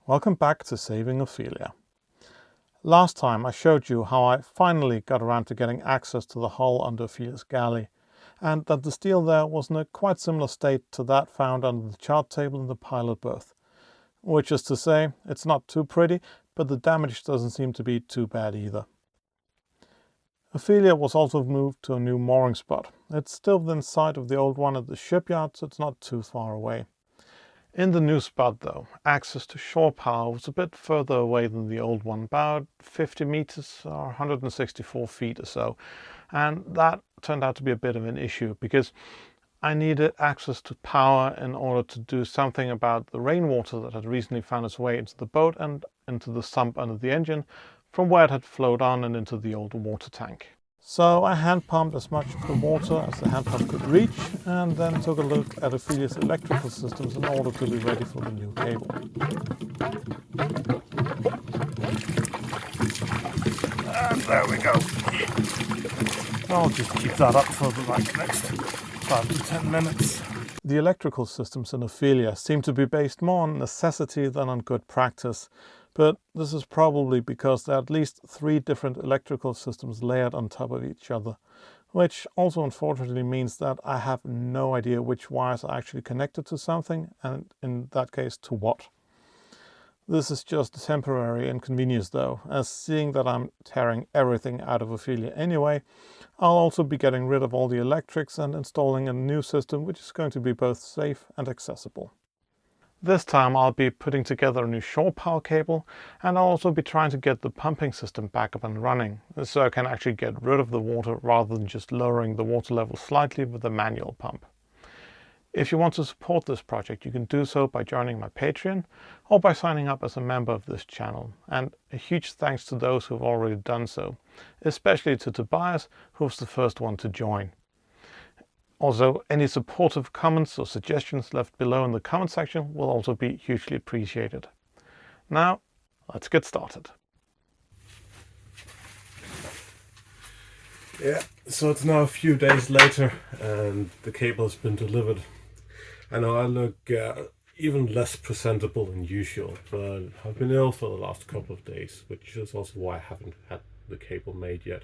Welcome back to Saving Ophelia. Last time I showed you how I finally got around to getting access to the hull under Ophelia's galley, and that the steel there was in a quite similar state to that found under the chart table in the pilot berth. Which is to say, it's not too pretty, but the damage doesn't seem to be too bad either. Ophelia was also moved to a new mooring spot. It's still within sight of the old one at the shipyard, so it's not too far away. In the new spot though, access to shore power was a bit further away than the old one, about 50 meters or 164 feet or so. And that turned out to be a bit of an issue because I needed access to power in order to do something about the rainwater that had recently found its way into the boat and into the sump under the engine from where it had flowed on and into the old water tank. So I hand pumped as much of the water as the hand pump could reach and then took a look at Ophelia's electrical systems in order to be ready for the new cable. And there we go. I'll just keep that up for the next 5 to 10 minutes. The electrical systems in Ophelia seem to be based more on necessity than on good practice. But this is probably because there are at least 3 different electrical systems layered on top of each other, which also unfortunately means that I have no idea which wires are actually connected to something, and in that case to what. This is just a temporary inconvenience though, as seeing that I'm tearing everything out of Ophelia anyway, I'll also be getting rid of all the electrics and installing a new system which is going to be both safe and accessible. This time I'll be putting together a new shore power cable, and I'll also be trying to get the pumping system back up and running, so I can actually get rid of the water rather than just lowering the water level slightly with a manual pump. If you want to support this project, you can do so by joining my Patreon or by signing up as a member of this channel, and a huge thanks to those who have already done so, especially to Tobias, who was the first one to join. Also, any supportive comments or suggestions left below in the comment section will also be hugely appreciated. Now, let's get started. Yeah, so it's now a few days later and the cable has been delivered. I know I look even less presentable than usual, but I've been ill for the last couple of days, which is also why I haven't had the cable made yet.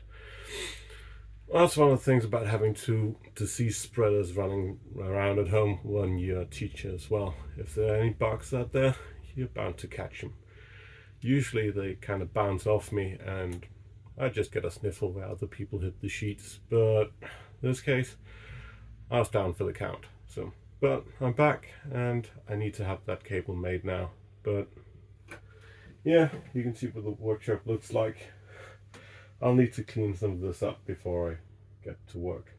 That's one of the things about having 2 disease spreaders running around at home when you're a teacher as well. If there are any bugs out there, you're bound to catch them. Usually they kind of bounce off me and I just get a sniffle where other people hit the sheets, but in this case I was down for the count. But I'm back and I need to have that cable made now. But yeah, you can see what the workshop looks like. I'll need to clean some of this up before I get to work.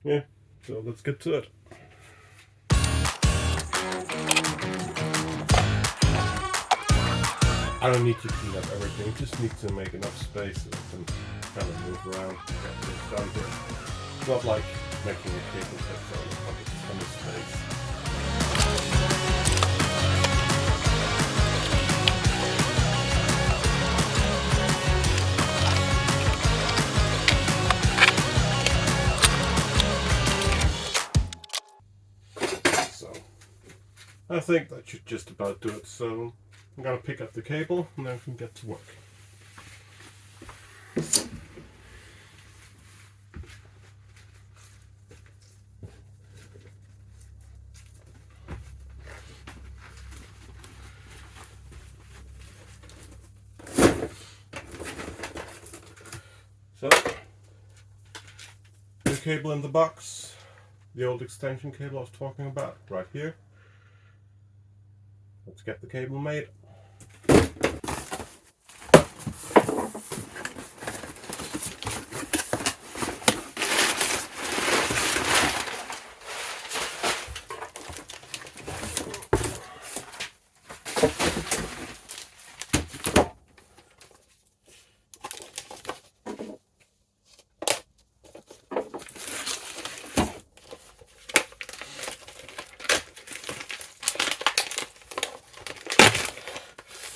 Yeah, so let's get to it. I don't need to clean up everything, just need to make enough space so I can kind of move around and get things done here. It's not like making a cable set for a ton of space. I think that should just about do it, so I'm going to pick up the cable and then we can get to work. So, the cable in the box, the old extension cable I was talking about, right here. Let's get the cable made.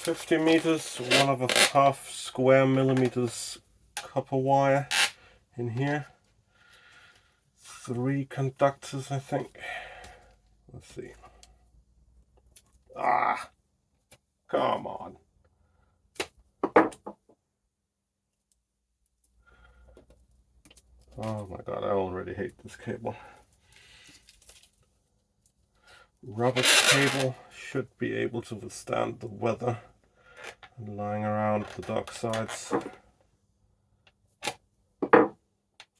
50 meters, 1.5 square millimeters copper wire in here. 3 conductors, I think. Let's see. hate this cable. Rubber cable should be able to withstand the weather and lying around the dock sides.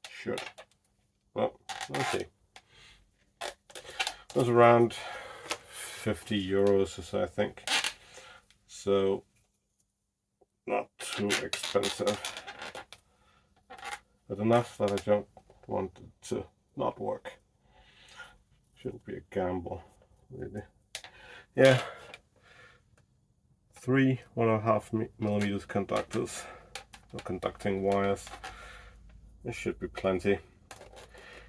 Should. Well, let's see. It was around 50 euros or so, I think. So, not too expensive. But enough that I don't want it to not work. Shouldn't be a gamble, really. Yeah. 3 1.5mm conductors, or conducting wires. This should be plenty.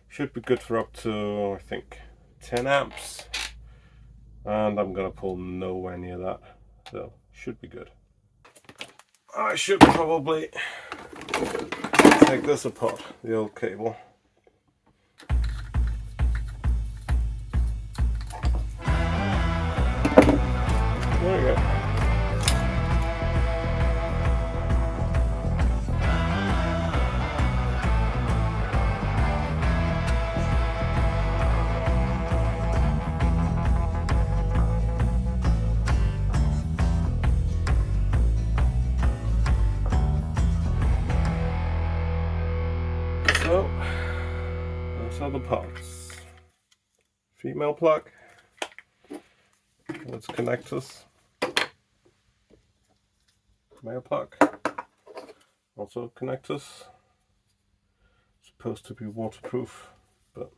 Should be good for up to, I think, 10 amps. And I'm gonna pull nowhere near that, so should be good. I should probably take this apart, the old cable. There we go. So, those are the parts. Female plug, and its connectors. Male plug, also connectors. Supposed to be waterproof, but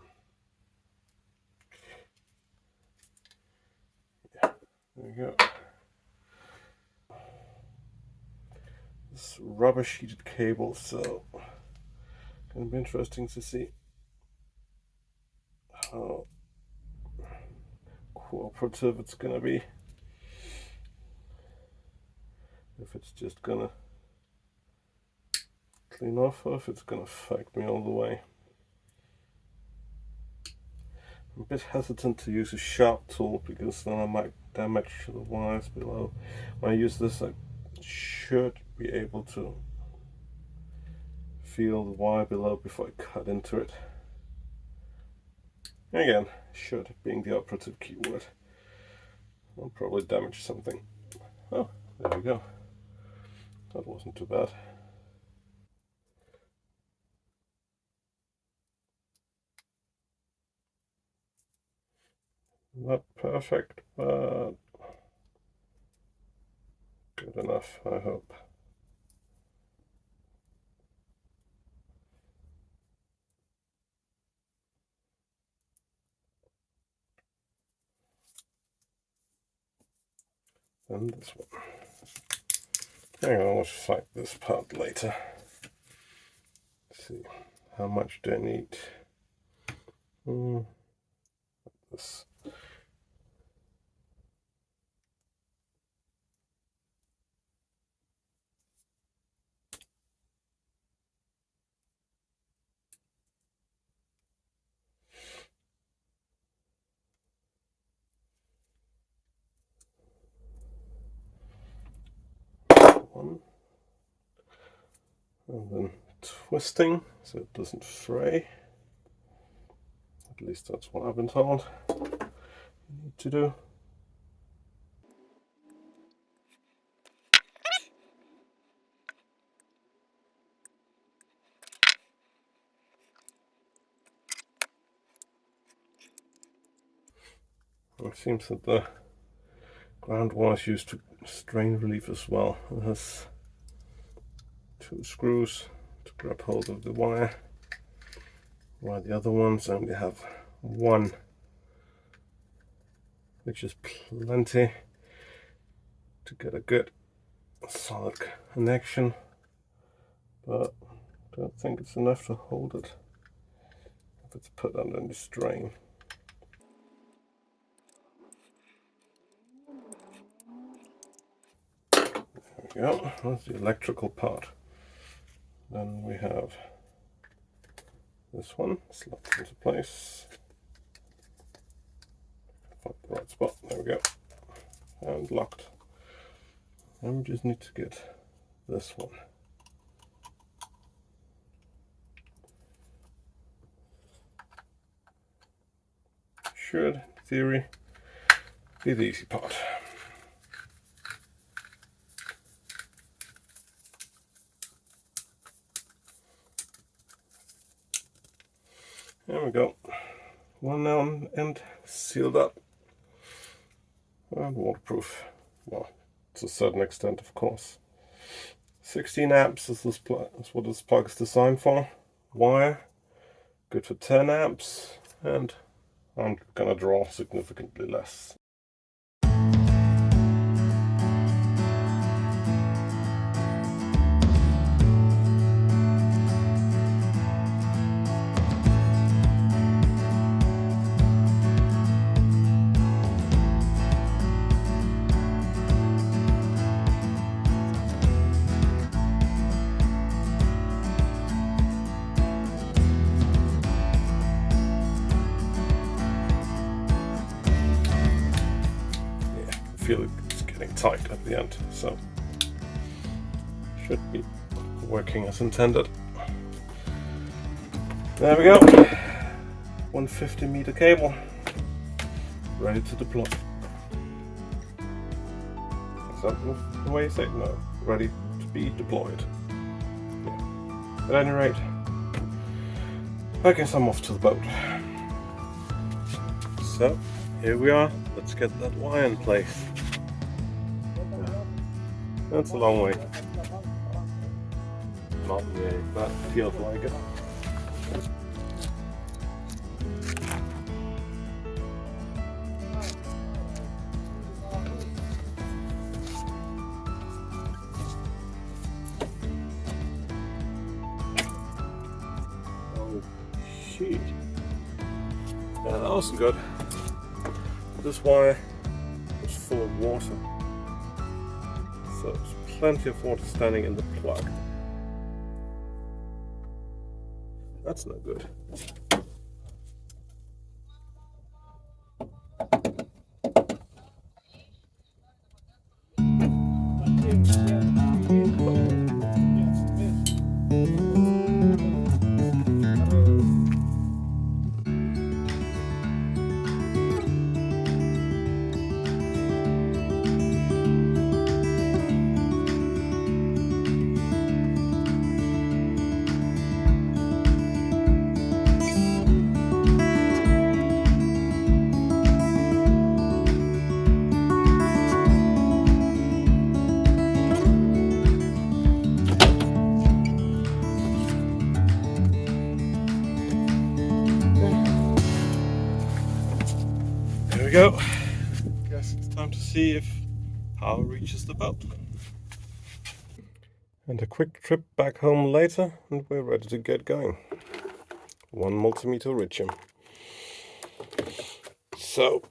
yeah, there we go. This rubber sheeted cable, so gonna be interesting to see how cooperative it's gonna be. If it's just gonna clean off, or if it's gonna affect me all the way. I'm a bit hesitant to use a sharp tool because then I might damage the wires below. When I use this, I should be able to feel the wire below before I cut into it. Again, should being the operative keyword. I'll probably damage something. Oh, there we go. That wasn't too bad. Not perfect, but good enough, I hope. And this one. Hang on, let's fight this part later. Let's see, how much do I need? This. One. And then twisting so it doesn't fray. At least that's what I've been told you need to do. It seems that the ground wire is used to strain relief as well. It has 2 screws to grab hold of the wire, while the other ones only have 1, which is plenty to get a good solid connection, but I don't think it's enough to hold it if it's put under any strain. There we go, that's the electrical part. Then we have this one, slot into place. Find the right spot, there we go. And locked. And we just need to get this one. should, in theory, be the easy part. There we go. One now end sealed up and waterproof. Well, to a certain extent, of course. 16 amps is what this plug is designed for. Wire, good for 10 amps, and I'm gonna draw significantly less. I feel it's getting tight at the end, so should be working as intended. There we go. 150 meter cable ready to deploy. Is that the way you say it? No, ready to be deployed. Yeah. At any rate, I guess I'm off to the boat. So here we are. Let's get that wire in place. That's a long way. Not really, but feels like it. Oh, shit. Yeah, that wasn't good. This wire was full of water, so there's plenty of water standing in the plug. That's not good. There we go. Guess it's time to see if power reaches the boat. And a quick trip back home later, and we're ready to get going. 1 multimeter Richum. So,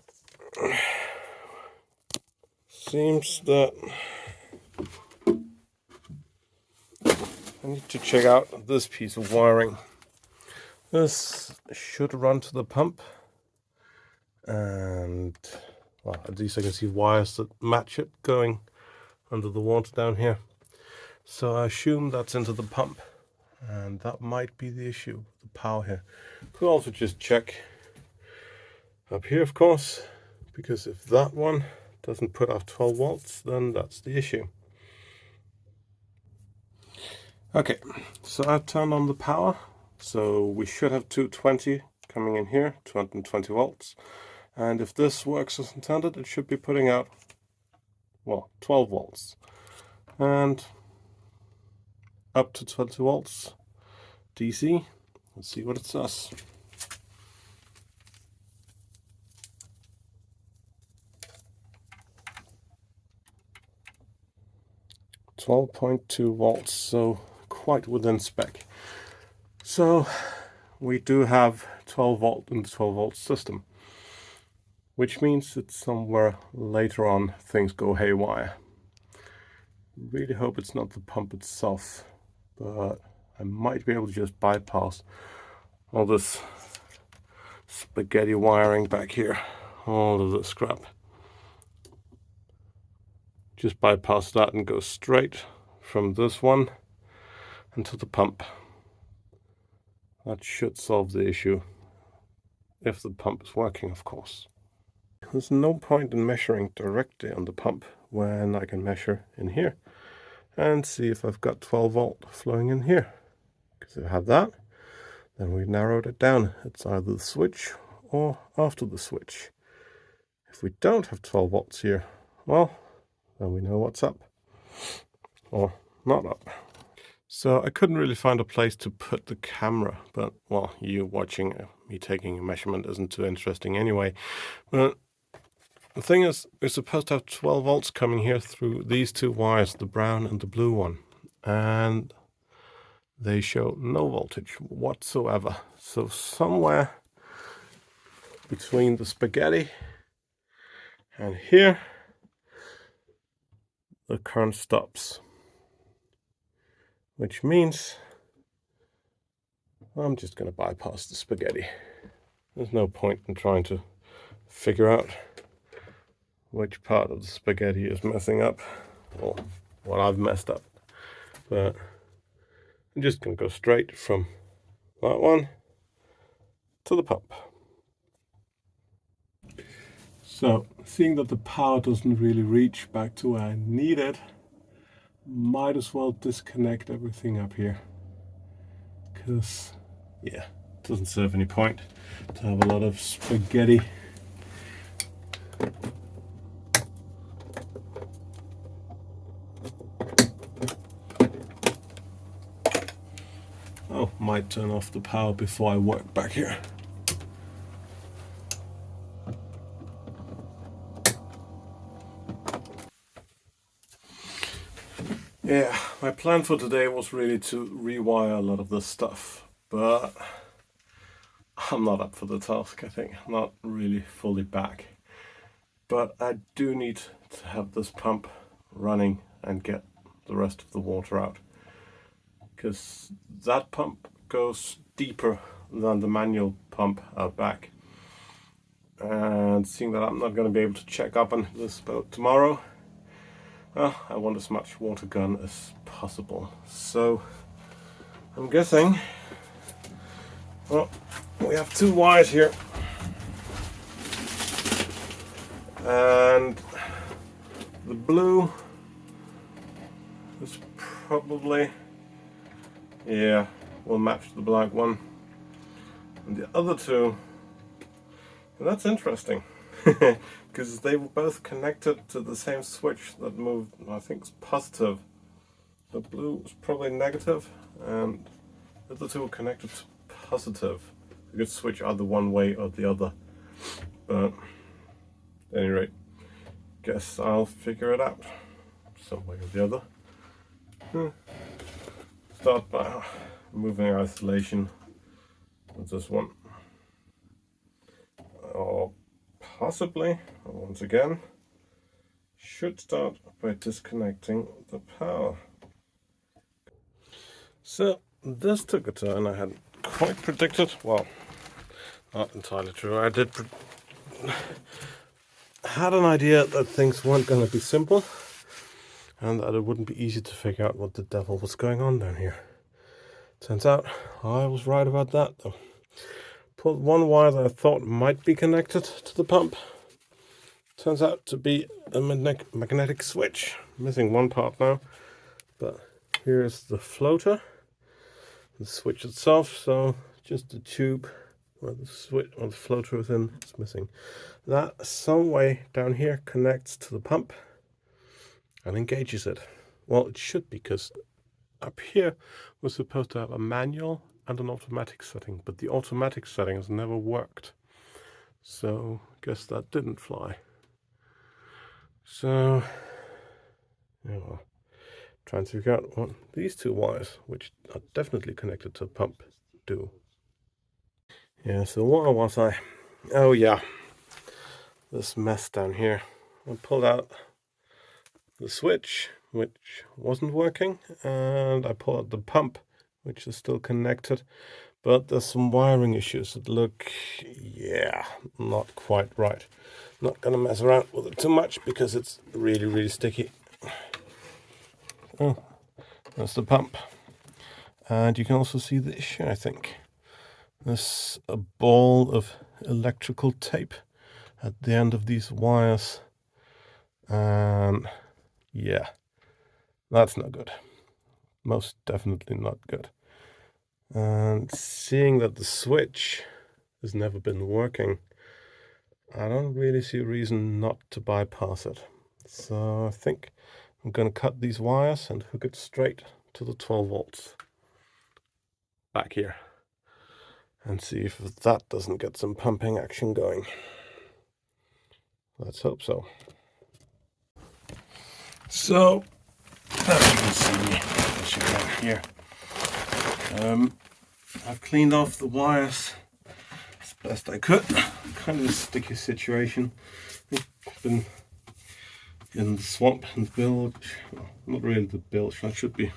seems that I need to check out this piece of wiring. This should run to the pump, and well, at least I can see wires that match it going under the water down here. So I assume that's into the pump, and that might be the issue, the power here. Could also just check up here, of course, because if that one doesn't put out 12 volts, then that's the issue. Okay, so I've turned on the power, so we should have 220 coming in here, 220 volts. And if this works as intended, it should be putting out, well, 12 volts. And up to 20 volts DC. Let's see what it says. .2 volts, so quite within spec. So we do have 12 volt in the 12 volt system, which means that somewhere later on things go haywire. Really hope it's not the pump itself, but I might be able to just bypass all this spaghetti wiring back here, all of the scrap. Just bypass that and go straight from this one into the pump. That should solve the issue. if the pump is working, of course. There's no point in measuring directly on the pump when I can measure in here and see if I've got 12 volt flowing in here. Because if I have that, then we've narrowed it down. It's either the switch or after the switch. If we don't have 12 volts here, well, then we know what's up or not up. So I couldn't really find a place to put the camera, but well, you watching me taking a measurement isn't too interesting anyway. But the thing is, we're supposed to have 12 volts coming here through these two wires, the brown and the blue one. And they show no voltage whatsoever. So somewhere between the spaghetti and here, the current stops. Which means I'm just going to bypass the spaghetti. There's no point in trying to figure out which part of the spaghetti is messing up or what I've messed up. But I'm just going to go straight from that one to the pump. So, seeing that the power doesn't really reach back to where I need it, might as well disconnect everything up here. Because, yeah, it doesn't serve any point to have a lot of spaghetti. Oh, might turn off the power before I work back here. Yeah, my plan for today was really to rewire a lot of this stuff, but I'm not up for the task, I think. I'm not really fully back. But I do need to have this pump running and get the rest of the water out. Because that pump goes deeper than the manual pump out back. And seeing that I'm not going to be able to check up on this boat tomorrow, well, I want as much water gun as possible. So I'm guessing, well, we have two wires here. And the blue is probably, yeah, will match the black one. And the other two, and that's interesting. Because they were both connected to the same switch that moved, I think it's positive. The blue was probably negative, and the other two were connected to positive. You could switch either one way or the other. But at any rate, guess I'll figure it out some way or the other. Start by removing isolation with this one. Or possibly, once again, should start by disconnecting the power. So this took a turn I had quite predicted. Well, not entirely true. I had an idea that things weren't going to be simple and that it wouldn't be easy to figure out what the devil was going on down here. Turns out I was right about that though. Pulled one wire that I thought might be connected to the pump. Turns out to be a magnetic switch. Missing one part now, but here's the floater, the switch itself. So just the tube where the switch or the floater is in is missing. That some way down here connects to the pump and engages it. Well, it should, because up here we're supposed to have a manual and an automatic setting, but the automatic setting has never worked. So I guess that didn't fly. So yeah, well, trying to figure out what these two wires, which are definitely connected to the pump, do. Yeah, so where was I? Oh yeah, this mess down here. I pulled out the switch, which wasn't working, and I pulled out the pump, which is still connected, but there's some wiring issues that look, yeah, not quite right. Not gonna mess around with it too much because it's really, really sticky. Oh, that's the pump. And you can also see the issue, I think. There's a ball of electrical tape at the end of these wires, and yeah, that's not good. Most definitely not good. And seeing that the switch has never been working, I don't really see a reason not to bypass it. So I think I'm going to cut these wires and hook it straight to the 12 volts back here and see if that doesn't get some pumping action going. Let's hope so. So, as you can see, as you can hear, I've cleaned off the wires as best I could. Kind of a sticky situation. I've been in the swamp and bilge. Well, not really the bilge, that should be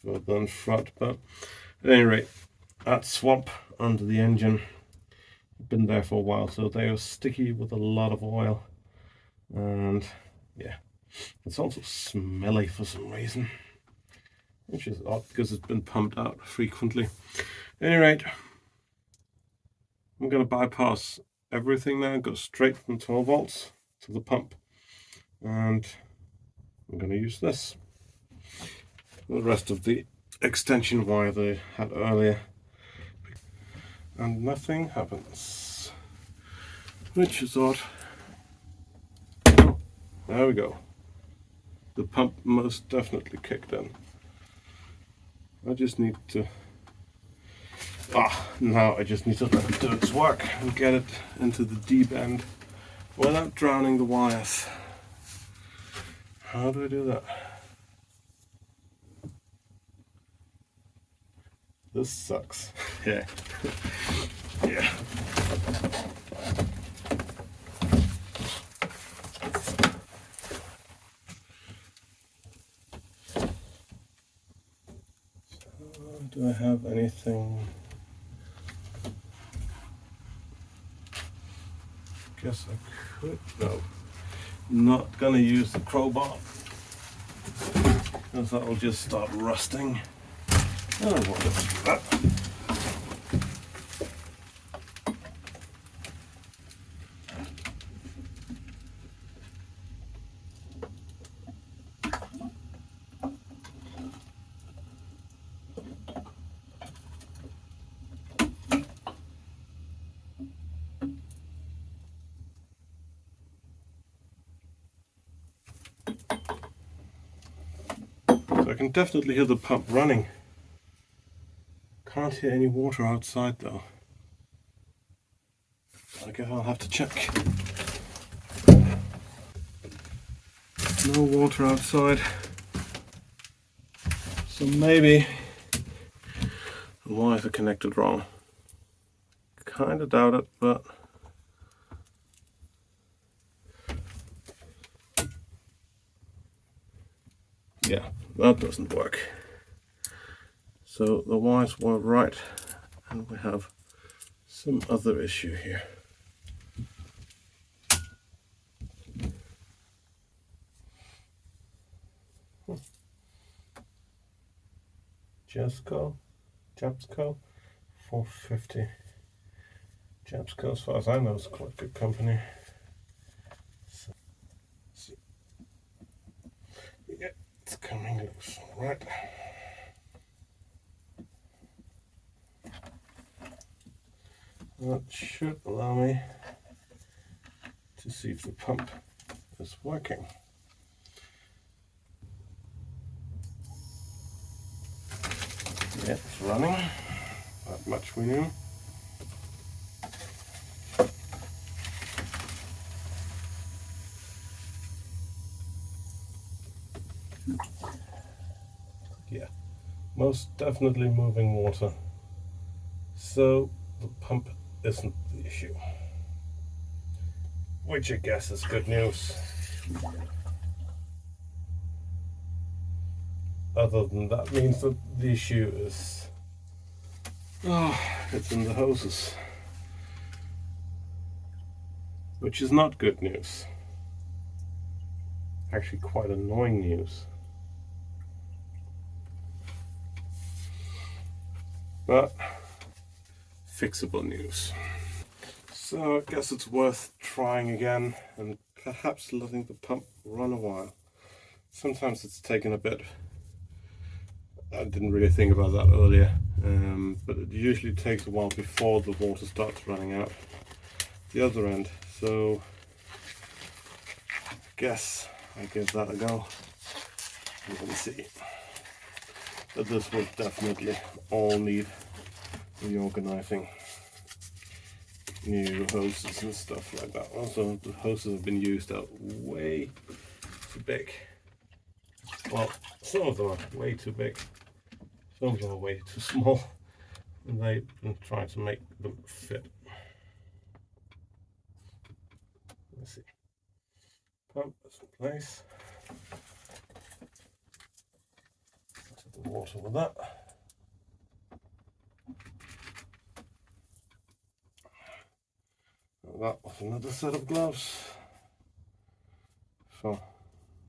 further in front, but at any rate, that swamp under the engine, been there for a while, so they are sticky with a lot of oil, and yeah, it's also smelly for some reason, which is odd because it's been pumped out frequently. At any rate, I'm going to bypass everything now, go straight from 12 volts to the pump, and I'm going to use this. The rest of the extension wire they had earlier, and nothing happens, which is odd. Oh, there we go. The pump most definitely kicked in. I just need to now I just need to let it do its work and get it into the deep end without drowning the wires. How do I do that? This sucks. Yeah. Yeah. Do I have anything? Guess I could. No. Not gonna use the crowbar because that will just start rusting. I don't want to do that. I can definitely hear the pump running. Can't hear any water outside though. I guess I'll have to check. No water outside. So maybe the wires are connected wrong. Kinda doubt it, but yeah, that doesn't work. So the wires were right, and we have some other issue here. Japsco 450. Japsco, as far as I know, is quite a good company. So, yeah, it's coming loose, all right. That should allow me to see if the pump is working. Yeah, it's running. That much we knew. Yeah, most definitely moving water. So the pump isn't the issue, which I guess is good news. Other than that means that the issue is, it's in the hoses, which is not good news. Actually quite annoying news. But fixable news. So I guess it's worth trying again and perhaps letting the pump run a while. Sometimes it's taken a bit. I didn't really think about that earlier, but it usually takes a while before the water starts running out the other end. So I guess I give that a go. You can see that this will definitely all need reorganizing. New hoses and stuff like that. Also, the hoses have been used out way too big. Well, some of them are way too big, some of them are way too small, and they've been trying to make them fit. Let's see. Pump is in place. Into the water with that. That was another set of gloves. So,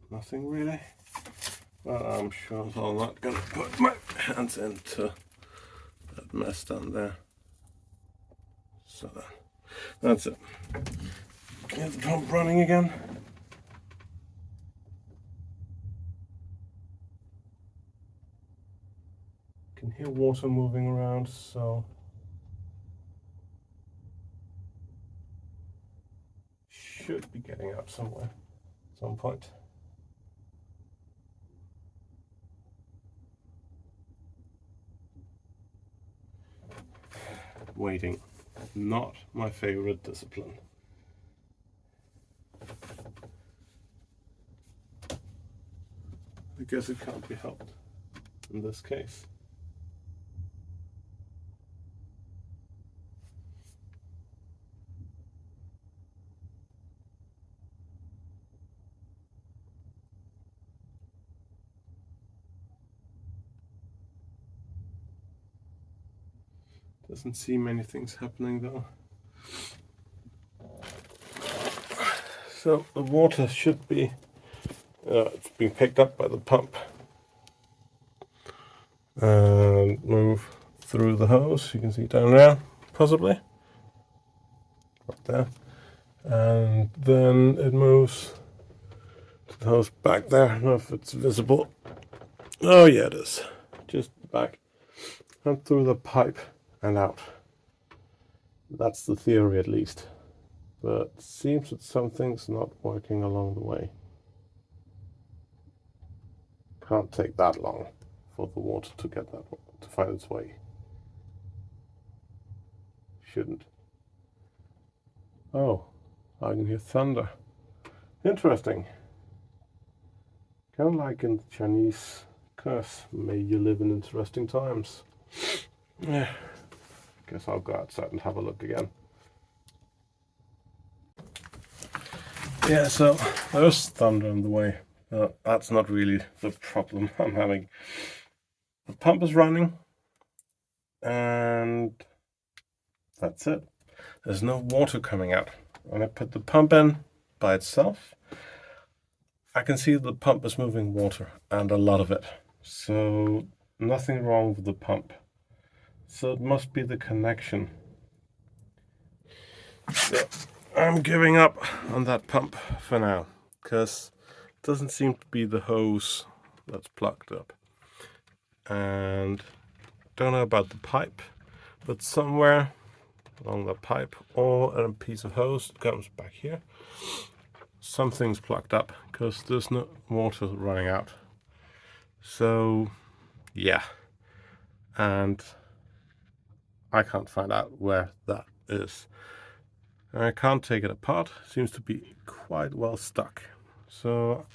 nothing really. But I'm sure I'm not going to put my hands into that mess down there. So that's it. Get the pump running again. You can hear water moving around, so should be getting up somewhere at some point. Waiting, not my favorite discipline. I guess it can't be helped in this case. Doesn't seem many things happening though. So the water should be, it's being picked up by the pump and move through the hose. You can see down there, possibly, right there, and then it moves to the hose back there. I don't know if it's visible. Oh yeah, it is. Just back and through the pipe and out. That's the theory, at least. But it seems that something's not working along the way. Can't take that long for the water to get that to find its way. Shouldn't. Oh, I can hear thunder. Interesting. Kind of like in the Chinese curse, may you live in interesting times. Yeah. Guess I'll go outside and have a look again. Yeah, so there's thunder in the way. That's not really the problem I'm having. The pump is running, and that's it. There's no water coming out. When I put the pump in by itself, I can see the pump is moving water, and a lot of it. So nothing wrong with the pump. So it must be the connection. So I'm giving up on that pump for now, because it doesn't seem to be the hose that's plugged up. And don't know about the pipe, but somewhere along the pipe or a piece of hose that comes back here, something's plugged up, because there's no water running out. So yeah, and I can't find out where that is. I can't take it apart. It seems to be quite well stuck. So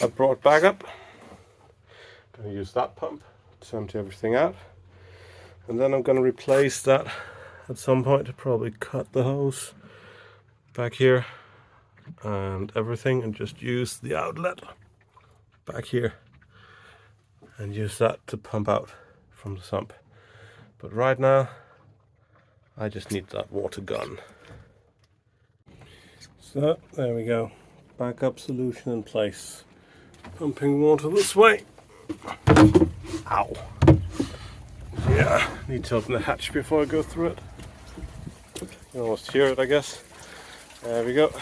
I brought it back up. I'm going to use that pump to empty everything out. And then I'm going to replace that at some point. Probably cut the hose back here and everything, and just use the outlet back here and use that to pump out from the sump. But right now, I just need that water gone. So there we go. Backup solution in place. Pumping water this way. Ow. Yeah, need to open the hatch before I go through it. You almost hear it, I guess. There we go.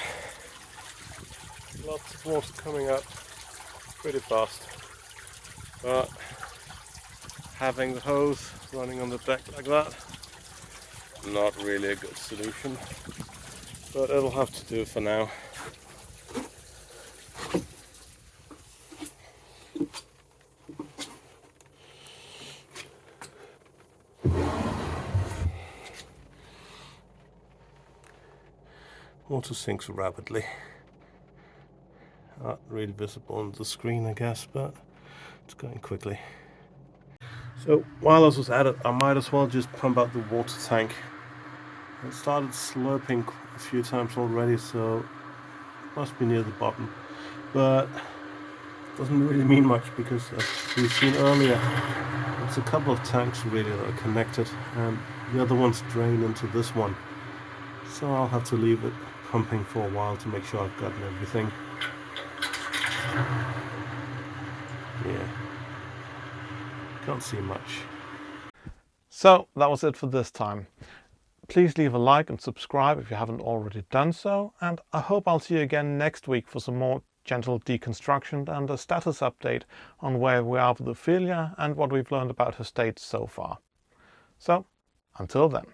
Lots of water coming out pretty fast. But having the hose running on the deck like that, not really a good solution. But it'll have to do for now. Water sinks rapidly. Not really visible on the screen, I guess, but it's going quickly. So while I was at it, I might as well just pump out the water tank. It started slurping a few times already, so it must be near the bottom. But doesn't really mean much because, as we've seen earlier, it's a couple of tanks really that are connected, and the other ones drain into this one. So I'll have to leave it pumping for a while to make sure I've gotten everything. Yeah, can't see much. So that was it for this time. Please leave a like and subscribe if you haven't already done so, and I hope I'll see you again next week for some more gentle deconstruction and a status update on where we are with Ophelia and what we've learned about her state so far. So, until then.